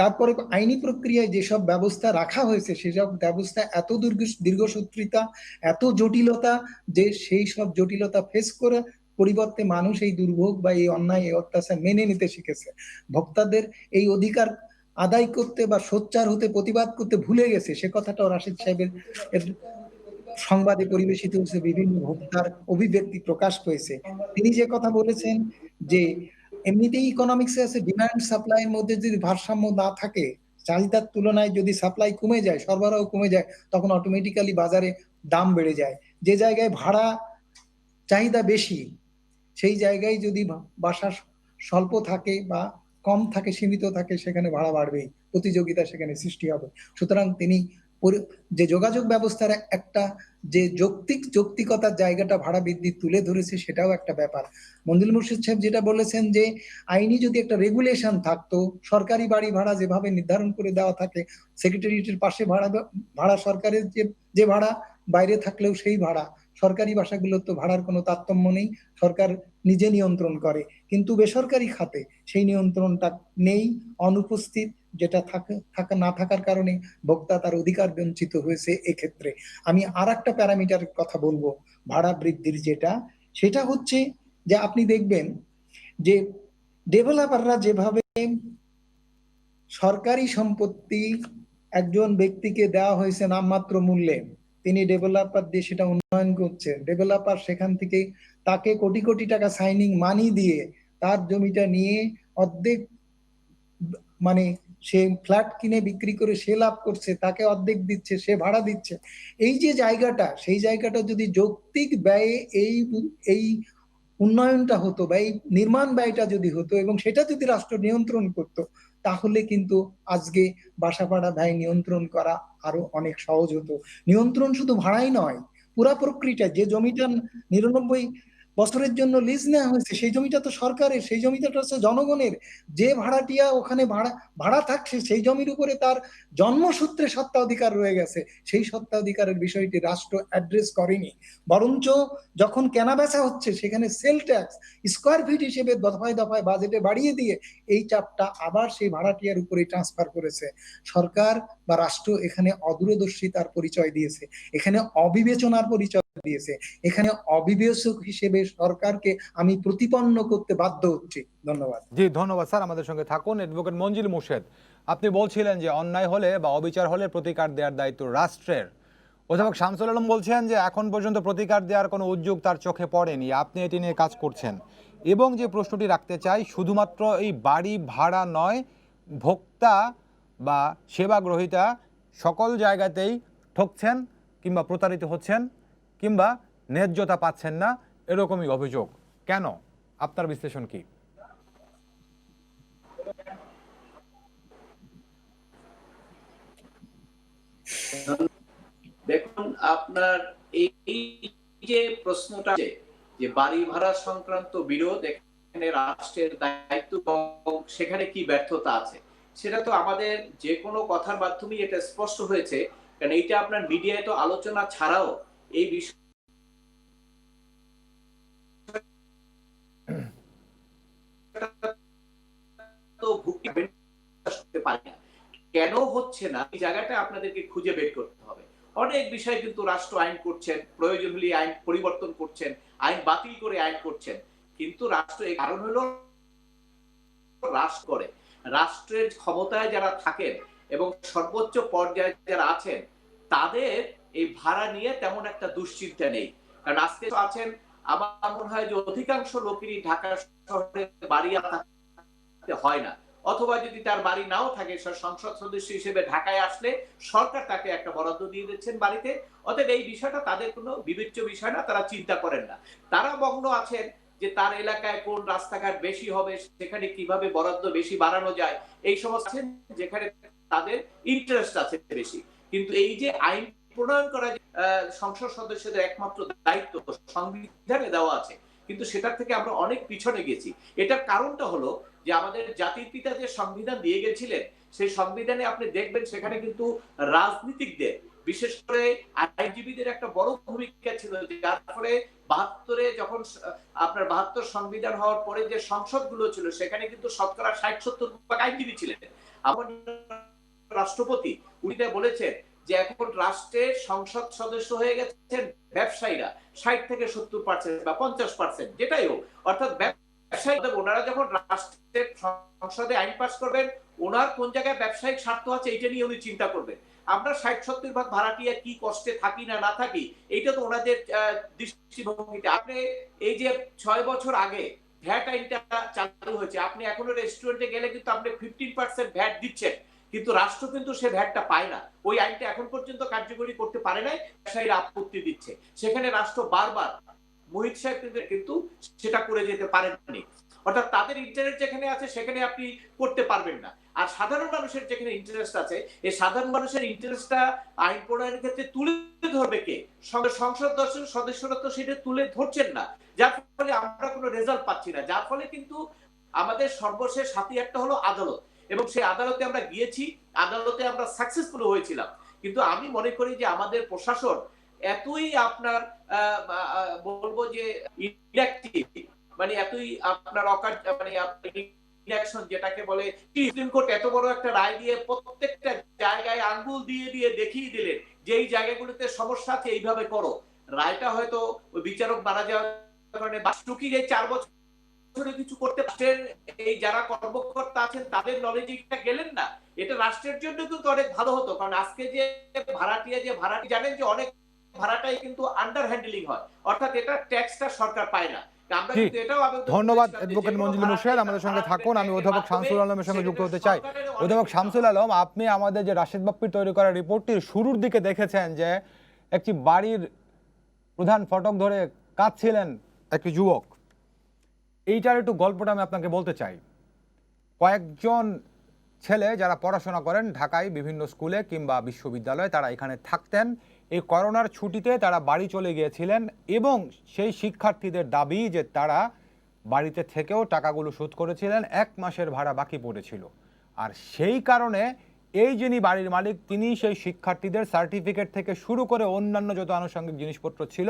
S21: তারপরে আইনি প্রক্রিয়ায় যেসব ব্যবস্থা রাখা হয়েছে সেসব ব্যবস্থা এত দীর্ঘসূত্রিতা, এত জটিলতা যে সেই সব জটিলতা ফেস করে পরিবর্তে মানুষ এই দুর্ভোগ বা এই অন্যায়, এই অত্যাচার মেনে নিতে শিখেছে। ভোক্তাদের এই অধিকার আদায় করতে বা সোচ্চার হতে, প্রতিবাদ করতে ভুলে গেছে। সে কথাটাও রাশেদ সাহেবের সংবাদে পরিবেশিত হয়েছে, বিভিন্ন ভোক্তার অভিব্যক্তি প্রকাশ পেয়েছে। তিনি যে কথা বলেছেন যে এমনিতেই ইকোনমিক্সে আছে, ডিমান্ড সাপ্লাইয়ের মধ্যে যদি ভারসাম্য না থাকে, চাহিদার তুলনায় যদি সাপ্লাই কমে যায়, সরবরাহ কমে যায়, তখন অটোমেটিক্যালি বাজারে দাম বেড়ে যায়। যে জায়গায় ভাড়া চাহিদা বেশি, সেই জায়গায় যদি বাসা স্বল্প থাকে বা কম থাকে, সীমিত থাকে, সেখানে ভাড়া বাড়বেই, প্রতিযোগিতা সেখানে সৃষ্টি হবে। সুতরাং তিনি যে যোগাযোগ ব্যবস্থার একটা যে যৌক্তিকতার জায়গাটা ভাড়া বৃদ্ধি তুলে ধরেছে, সেটাও একটা ব্যাপার। মঞ্জুল মোর্শেদ সাহেব যেটা বলেছেন যে আইনি যদি একটা রেগুলেশন থাকতো, সরকারি বাড়ি ভাড়া যেভাবে নির্ধারণ করে দেওয়া থাকে, সেক্রেটারিয়েটের পাশে ভাড়া সরকারের যে ভাড়া, বাইরে থাকলেও সেই ভাড়া, সরকারি বাসাগুলোর তো ভাড়ার কোনো তারতম্য নেই, সরকার নিজে নিয়ন্ত্রণ করে, কিন্তু বেসরকারি খাতে সেই নিয়ন্ত্রণটা নেই, অনুপস্থিত, যেটা থাকা না থাকার কারণে ভোক্তা তার অধিকার বঞ্চিত হয়েছে। এক্ষেত্রে আমি আর একটা প্যারামিটারের কথা বলবো ভাড়া বৃদ্ধির, সেটা হচ্ছে যে আপনি দেখবেন যে ডেভেলপাররা যেভাবে সরকারি সম্পত্তি একজন ব্যক্তিকে দেওয়া হয়েছে নামমাত্র মূল্যে, তিনি ডেভেলপার দিয়ে সেটা উন্নয়ন করছে, ডেভেলপার সেখান থেকে তাকে কোটি কোটি টাকা সাইনিং মানি দিয়ে তার জমিটা নিয়ে অর্ধেক মানে সে ফ্ল্যাট কিনে বিক্রি করে সে লাভ করছে, তাকে অর্ধেক দিচ্ছে, সে ভাড়া দিচ্ছে। এই যে জায়গাটা, সেই জায়গাটা যদি যৌক্তিক ব্যয়ে এই উন্নয়নটা হতো বা এই নির্মাণ ব্যয়টা যদি হতো এবং সেটা যদি রাষ্ট্র নিয়ন্ত্রণ করতো, তাহলে কিন্তু আজকে বাসা ভাড়া ব্যয় নিয়ন্ত্রণ করা আরো অনেক সহজ হতো। নিয়ন্ত্রণ শুধু ভাড়াই নয়, পুরা প্রক্রিয়াটা, যে জমিটা 99 বছরের জন্য লিজ নেওয়া হয়েছে সেই জমিটা তো সরকারের, সেই জমিটা হচ্ছে জনগণের। যে ভাড়াটিয়া ওখানে ভাড়া থাকছে সেই জমির উপরে তার জন্মসূত্রে সত্ত্বাধিকার রয়ে গেছে, সেই সত্ত্বাধিকারের বিষয়টি রাষ্ট্র অ্যাড্রেস করেনি, বরঞ্চ যখন কেনা বেচা হচ্ছে সেখানে সেল ট্যাক্স স্কোয়ার ফিট হিসেবে দফায় দফায় বাজেটে বাড়িয়ে দিয়ে এই চাপটা আবার সেই ভাড়াটিয়ার উপরে ট্রান্সফার করেছে। সরকার বা রাষ্ট্র এখানে অদূরদর্শিতার পরিচয় দিয়েছে, এখানে অবিবেচনার পরিচয় দিয়েছে, এখানে অবিবেচক হিসেবে সরকারকে আমি প্রতিপন্ন করতে বাধ্য হচ্ছি। ধন্যবাদ।
S1: জি ধন্যবাদ স্যার, আমাদের সঙ্গে থাকুন। অ্যাডভোকেট মঞ্জিল মোর্শেদ, আপনি বলছিলেন যে অন্যায় হলে বা অবিচার হলে প্রতিকার দেওয়ার দায়িত্ব রাষ্ট্রের। অধ্যাপক শামসুল আলম বলছেন যে এখন পর্যন্ত প্রতিকার দেওয়ার কোনো উদ্যোগ তার চোখে পড়েনি, আপনি এটি নিয়ে কাজ করছেন। এবং যে প্রশ্নটি রাখতে চাই, শুধুমাত্র এই বাড়ি ভাড়া নয়, ভোক্তা বা সেবা গ্রহীতা সকল জায়গাতেই ঠকছেন কিংবা প্রতারিত হচ্ছেন কিংবা ন্যায্যতা পাচ্ছেন না, এরকমই অভিযোগ। কেন? আপনার বিশ্লেষণ কি?
S18: দেখুন, আপনার এই যে প্রশ্নটা যে বাড়ি ভাড়া সংক্রান্ত বিরোধ, এখানে রাষ্ট্রের দায়িত্ব সেখানে কি ব্যর্থতা আছে, সেটা তো আমাদের যে কোনো কথার মাধ্যমেই এটা স্পষ্ট হয়েছে। কারণ এইটা আপনার মিডিয়ায় তো আলোচনা ছাড়াও এই বিষয় তো ভুক্তি করতে পারে না। কেন হচ্ছে না এই জায়গাটা আপনাদেরকে খুঁজে বের করতে হবে। অনেক বিষয় কিন্তু রাষ্ট্র আইন করছেন, প্রয়োজন হলে আইন পরিবর্তন করছেন, আইন বাতিল করে আইন করছেন, কিন্তু রাষ্ট্র এই কারণ হলো রাষ্ট্র করে, রাষ্ট্রের ক্ষমতায় যারা থাকেন এবং সর্বোচ্চ পর্যায়ে যারা আছেন তাদের এই ভাড়া নিয়ে তেমন একটা দুশ্চিন্তা নেই। কারণ আজকে আছেন, আমার মনে হয় যে অধিকাংশ লোকেরই ঢাকা শহরে বাড়ি থাকতে হয় না, অথবা যদি তার বাড়ি নাও থাকে সংসদ সদস্য হিসেবে ঢাকায় আসলে সরকার তাকে একটা বরাদ্দ দিয়ে দিচ্ছেন বাড়িতে। অতএব এই বিষয়টা তাদের কোনো বিবেচ্য বিষয় না, তারা চিন্তা করেন না। তারা মগ্ন আছেন যে তার এলাকায় কোন রাস্তাঘাট বেশি হবে, সেখানে কিভাবে বরাদ্দ বেশি বাড়ানো যায়, এই সমস্ত যেখানে তাদের ইন্টারেস্ট আছে বেশি। কিন্তু এই যে আইন প্রণয়ন করা সংসদ সদস্যদের একমাত্র দায়িত্ব সংবিধানে দেওয়া আছে, কিন্তু সেটার থেকে আমরা অনেক পিছনে গেছি। এটার কারণটা হলো যে আমাদের জাতির পিতা যে সংবিধান দিয়ে গেছিলেন, সেই সংবিধানে আপনি দেখবেন সেখানে কিন্তু রাজনীতিকদের, বিশেষ করে আইনজীবীদের একটা বড় ভূমিকা ছিল, যার ফলে ৭২-এ যখন আপনার ৭২ সংবিধান হওয়ার পরে যে সংসদগুলো ছিল সেখানে কিন্তু শতকরা ৬০-৭০% আইনজীবী ছিলেন। আমার রাষ্ট্রপতি উনি বলেছেন যে এখন রাষ্ট্রের সংসদ সদস্য হয়ে গেছেন ব্যবসায়ীরা ৬০-৭০% বা ৫০%, যেটাই হোক, অর্থাৎ ব্যবসায়ী ওনারা যখন রাষ্ট্রের সংসদে আইন পাস করবেন, ওনার কোন জায়গায় ব্যবসায়িক স্বার্থ আছে এইটা নিয়ে উনি চিন্তা করবেন। আমরা ৬০-৭০% ভাড়াটিয়া কি কষ্টে থাকি না থাকি, এইটা তো ওনাদের দৃষ্টিভঙ্গিতে। আপনি এই যে ৬ বছর আগে ভ্যাট আইনটা চালু হয়েছে, আপনি এখনো রেস্টুরেন্টে গেলে কিন্তু আপনি 15% ভ্যাট দিচ্ছেন, কিন্তু রাষ্ট্র কিন্তু সে ভ্যাটটা পায় না। ওই আইনটা এখন পর্যন্ত কার্যকরী করতে পারে নাই, ব্যবসায়ীরা আপত্তি দিচ্ছে। সেখানে রাষ্ট্র বারবার, মোহিত সাহেব কিন্তু সেটা করে যেতে পারেননি। অর্থাৎ তাদের ইন্টারেস্ট যেখানে আছে সেখানে আপনি করতে পারবেন না। আর সাধারণ মানুষের যেখানে ইন্টারেস্ট আছে, এই সাধারণ মানুষের ইন্টারেস্টটা আইন প্রণয়নের ক্ষেত্রে তুলে ধরবে কে? সংসদ সদস্যরা তো সেটা তুলে ধরছেন না, যার ফলে আমরা কোনো রেজাল্ট পাচ্ছি না। যার ফলে কিন্তু আমাদের সর্বশেষ হাতিয়ার একটা হলো আদালত, এবং সেই আদালতে আমরা গিয়েছি, আদালতে আমরা সাকসেসফুল হয়েছিলাম। কিন্তু আমি মনে করি যে আমাদের প্রশাসন এতই আপনার বলবো যে ইনঅ্যাক্টিভ, মানে এতই আপনার মানে ইনঅ্যাকশন যেটাকে বলে, সুপ্রিম কোর্ট এত বড় একটা রায় দিয়ে প্রত্যেকটা জায়গায় আঙ্গুল দিয়ে দিয়ে দেখিয়ে দিলেন যে এই জায়গাগুলোতে সমস্যা আছে, এইভাবে করো। রায়টা হয়তো ওই বিচারক মারা যাওয়ার কারণে বাস্তুকি যে 4 বছরে কিছু করতে পারছেন, এই যারা কর্মকর্তা আছেন তাদের নলেজে এটা গেলেন না। এটা রাষ্ট্রের জন্য কিন্তু অনেক ভালো হতো, কারণ আজকে যে ভাড়াটিয়া জানেন যে অনেক ভাড়াটাই কিন্তু আন্ডার হ্যান্ডলিং হয়, অর্থাৎ এটা ট্যাক্সটা সরকার পায় না।
S1: ধন্যবাদ অ্যাডভোকেট মঞ্জুল মুর্শেদ, আমাদের সঙ্গে থাকুন। আমি অধ্যাপক শামসুল আলমের সঙ্গে যুক্ত হতে চাই। অধ্যাপক শামসুল আলম, আপনি আমাদের যে রাশেদ বাপ্পির তৈরি করা রিপোর্টটির শুরুর দিকে দেখেছেন যে একটি বাড়ির প্রধান ফটক ধরে কাঁদছিলেন একটি যুবক। এইটার একটু গল্পটা আমি আপনাকে বলতে চাই। কয়েকজন ছেলে যারা পড়াশোনা করেন ঢাকায় বিভিন্ন স্কুলে কিংবা বিশ্ববিদ্যালয়ে, তারা এখানে থাকতেন। এই করোনার ছুটিতে তারা বাড়ি চলে গিয়েছিলেন এবং সেই শিক্ষার্থীদের দাবি যে তারা বাড়িতে থেকেও টাকাগুলো শোধ করেছিলেন, 1 মাসের ভাড়া বাকি পড়েছিল। আর সেই কারণে এই যিনি বাড়ির মালিক তিনি সেই শিক্ষার্থীদের সার্টিফিকেট থেকে শুরু করে অন্যান্য যত আনুষঙ্গিক জিনিসপত্র ছিল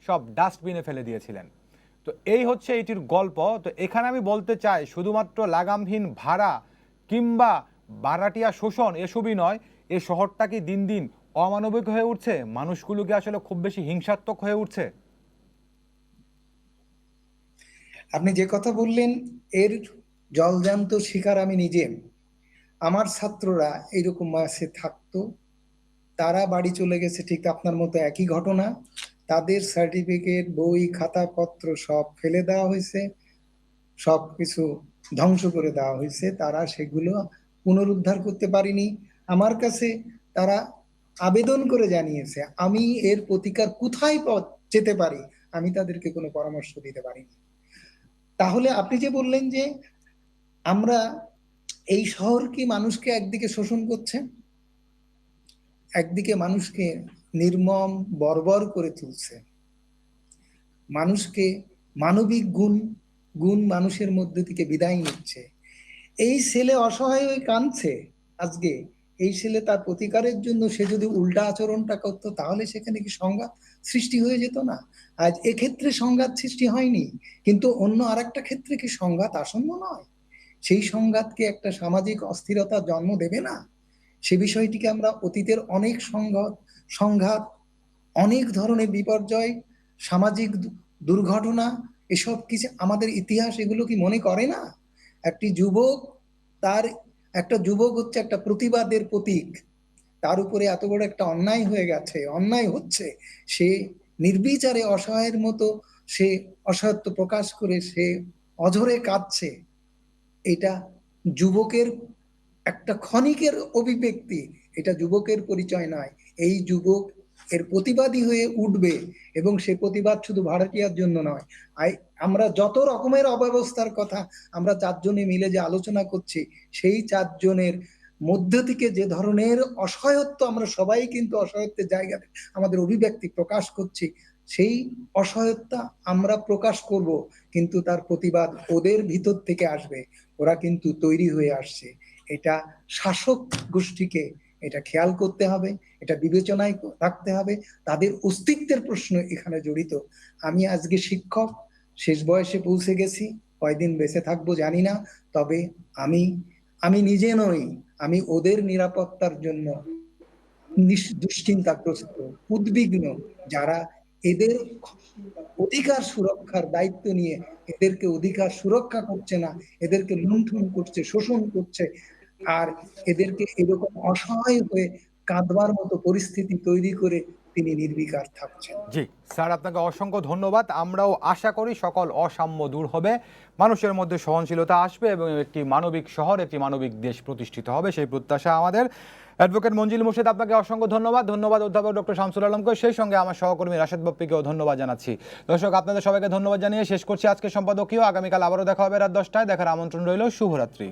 S1: সব ডাস্টবিনে ফেলে দিয়েছিলেন। তো এই হচ্ছে এইটির গল্প। তো এখানে আমি বলতে চাই শুধুমাত্র লাগামহীন ভাড়া কিংবা ভাড়াটিয়া শোষণ এসবই নয়, এ শহরটা কি দিন দিন অমানবিক হয়ে উঠছে? মানুষগুলো কি আসলে খুব বেশি হিংসাত্মক হয়ে উঠছে?
S21: আপনি যে কথা বললেন এর জলজান্ত শিকার আমি নিজে। আমার ছাত্ররা এইরকম মাসে থাকতো, তারা বাড়ি চলে গেছে ঠিক আপনার মতো একই ঘটনা। তাদের সার্টিফিকেট, বই, খাতাপত্র সব ফেলে দেওয়া হয়েছে, সব কিছু ধ্বংস করে দেওয়া হয়েছে। তারা সেগুলো পুনরুদ্ধার করতে পারেনি। আমার কাছে তারা আবেদন করে জানিয়েছে আমি এর প্রতিকার কোথায় যেতে পারি, আমি তাদেরকে কোনো পরামর্শ দিতে পারিনি। তাহলে আপনি যে বললেন যে আমরা এই শহর কি মানুষকে একদিকে শোষণ করছে, একদিকে মানুষকে নির্মম বর্বর করে তুলছে, মানুষকে মানবিক গুণ মানুষের মধ্যে থেকে বিদায় নিচ্ছে। এই ছেলে অসহায় হয়ে কাঁদছে আজকে। এই ছেলে তার প্রতিকারের জন্য সে যদি উল্টা আচরণটা করতো তাহলে সেখানে কি সংঘাত সৃষ্টি হয়ে যেত না? আজ এক্ষেত্রে সংঘাত সৃষ্টি হয়নি, কিন্তু অন্য আরেকটা ক্ষেত্রে কি সংঘাত আসন্ন নয়? সেই সংঘাতকে একটা সামাজিক অস্থিরতা জন্ম দেবে না? সে বিষয়টিকে আমরা অতীতের অনেক সংঘাত, অনেক ধরনের বিপর্যয়, সামাজিক দুর্ঘটনা, এসব কিছু আমাদের ইতিহাস এগুলো কি মনে করে না? একটা যুবক হচ্ছে একটা প্রতিবাদের প্রতীক। তার উপরে এত বড় একটা অন্যায় হয়ে গেছে, অন্যায় হচ্ছে, সে নির্বিচারে অসহায়ের মতো সে অসহায়ত্ব প্রকাশ করে সে অঝরে কাঁদছে। এটা যুবকের একটা ক্ষণিকের অভিব্যক্তি, এটা যুবকের পরিচয় নয়। এই যুবক এর প্রতিবাদী হয়ে উঠবে এবং সে প্রতিবাদ শুধু ভাড়াটিয়ার জন্য নয়। আমরা যত রকমের অব্যবস্থার কথা আমরা 4 জনে মিলে যে আলোচনা করছি, সেই 4 জনের মধ্য থেকে যে ধরনের অসহায়ত্ব, আমরা সবাই কিন্তু অসহায়ত্বের জায়গাতে আমাদের অভিব্যক্তি প্রকাশ করছি, সেই অসহায়তা আমরা প্রকাশ করব, কিন্তু তার প্রতিবাদ ওদের ভিতর থেকে আসবে। ওরা কিন্তু তৈরি হয়ে আসছে। এটা শাসক গোষ্ঠীকে এটা খেয়াল করতে হবে, এটা বিবেচনায় রাখতে হবে। তাদের অস্তিত্বের প্রশ্ন এখানে জড়িত। আমি আজকে শিক্ষক, শেষ বয়সে পৌঁছে গেছি, কয়দিন বেঁচে থাকবো জানি না, তবে আমি নিজে নই, আমি ওদের নিরাপত্তার জন্য দুশ্চিন্তাগ্রস্ত, উদ্বিগ্ন। যারা এদের অধিকার সুরক্ষার দায়িত্ব নিয়ে এদেরকে অধিকার সুরক্ষা করছে না, এদেরকে লুণ্ঠন করছে, শোষণ করছে, আর এদেরকে এরকম অসহায় হয়ে কাঁদবার মতো পরিস্থিতি তৈরি করে তিনি নির্বিকার থাকছেন।
S1: জি স্যার, আপনাকে অসংখ্য ধন্যবাদ। আমরাও আশা করি সকল অসাম্য দূর হবে, মানুষের মধ্যে সহনশীলতা আসবে এবং একটি মানবিক শহর, একটি মানবিক দেশ প্রতিষ্ঠিত হবে, সেই প্রত্যাশা আমাদের। অ্যাডভোকেট মঞ্জিল মুর্শেদ, আপনাকে অসংখ্য ধন্যবাদ। ধন্যবাদ অধ্যাপক ডক্টর শামসুল আলমকে, সেই সঙ্গে আমার সহকর্মী রাশেদ বাপ্পিকেও ধন্যবাদ জানাচ্ছি। দর্শক, আপনাদের সবাইকে ধন্যবাদ জানিয়ে শেষ করছি আজকে সম্পাদকীয়। আগামীকাল আবারও দেখা হবে রাত 10টায়। দেখার আমন্ত্রণ রইল। শুভরাত্রি।